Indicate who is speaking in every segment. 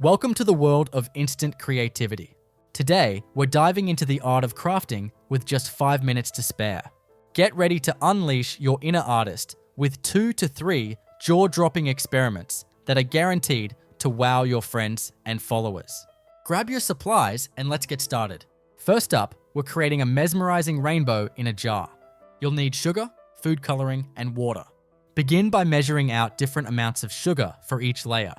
Speaker 1: Welcome to the world of instant creativity. Today, we're diving into the art of crafting with just 5 minutes to spare. Get ready to unleash your inner artist with 2 to 3 jaw-dropping experiments that are guaranteed to wow your friends and followers. Grab your supplies and let's get started. First up, we're creating a mesmerizing rainbow in a jar. You'll need sugar, food coloring, and water. Begin by measuring out different amounts of sugar for each layer.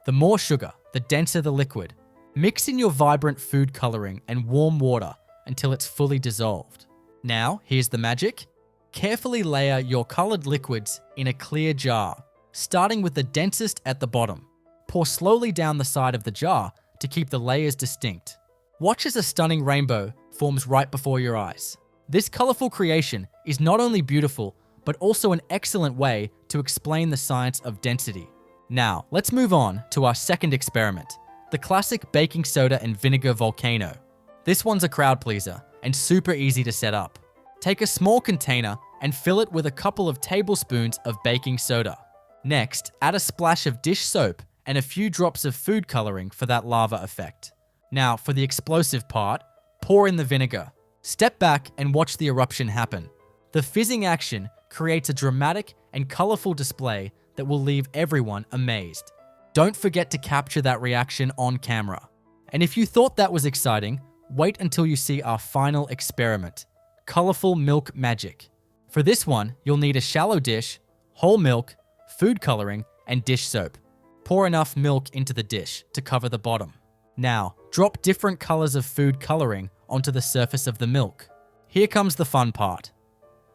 Speaker 1: The more sugar, the denser the liquid. Mix in your vibrant food coloring and warm water until it's fully dissolved. Now, here's the magic. Carefully layer your colored liquids in a clear jar, starting with the densest at the bottom. Pour slowly down the side of the jar to keep the layers distinct. Watch as a stunning rainbow forms right before your eyes. This colorful creation is not only beautiful, but also an excellent way to explain the science of density. Now, let's move on to our second experiment, the classic baking soda and vinegar volcano. This one's a crowd pleaser and super easy to set up. Take a small container and fill it with a couple of tablespoons of baking soda. Next, add a splash of dish soap and a few drops of food coloring for that lava effect. Now, for the explosive part, pour in the vinegar. Step back and watch the eruption happen. The fizzing action creates a dramatic and colorful display that will leave everyone amazed. Don't forget to capture that reaction on camera. And if you thought that was exciting, wait until you see our final experiment, colorful milk magic. For this one, you'll need a shallow dish, whole milk, food coloring, and dish soap. Pour enough milk into the dish to cover the bottom. Now, drop different colors of food coloring onto the surface of the milk. Here comes the fun part.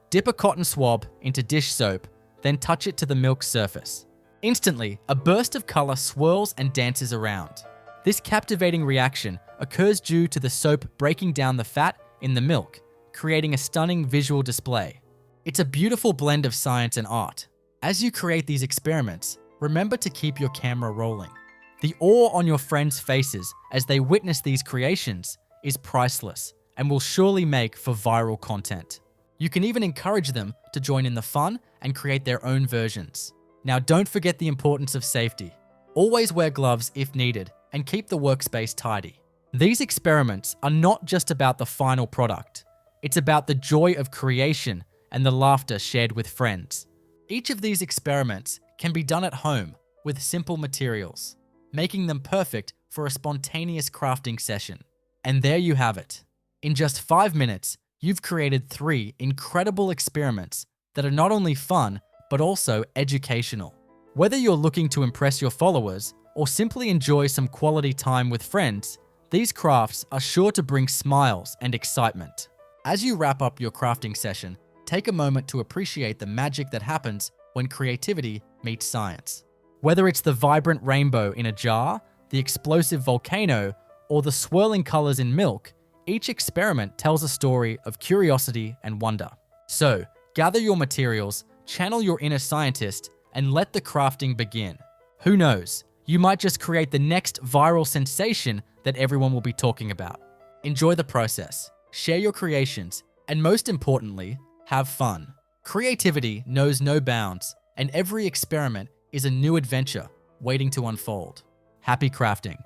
Speaker 1: Dip a cotton swab into dish soap, then touch it to the milk surface. Instantly, a burst of color swirls and dances around. This captivating reaction occurs due to the soap breaking down the fat in the milk, creating a stunning visual display. It's a beautiful blend of science and art. As you create these experiments, remember to keep your camera rolling. The awe on your friends' faces as they witness these creations is priceless and will surely make for viral content. You can even encourage them to join in the fun and create their own versions. Now, don't forget the importance of safety. Always wear gloves if needed and keep the workspace tidy. These experiments are not just about the final product. It's about the joy of creation and the laughter shared with friends. Each of these experiments can be done at home with simple materials, making them perfect for a spontaneous crafting session. And there you have it. In just 5 minutes, you've created 3 incredible experiments that are not only fun, but also educational. Whether you're looking to impress your followers or simply enjoy some quality time with friends, these crafts are sure to bring smiles and excitement. As you wrap up your crafting session, take a moment to appreciate the magic that happens when creativity meets science. Whether it's the vibrant rainbow in a jar, the explosive volcano, or the swirling colors in milk, each experiment tells a story of curiosity and wonder. So, gather your materials, channel your inner scientist, and let the crafting begin. Who knows, you might just create the next viral sensation that everyone will be talking about. Enjoy the process, share your creations, and most importantly, have fun. Creativity knows no bounds, and every experiment is a new adventure waiting to unfold. Happy crafting!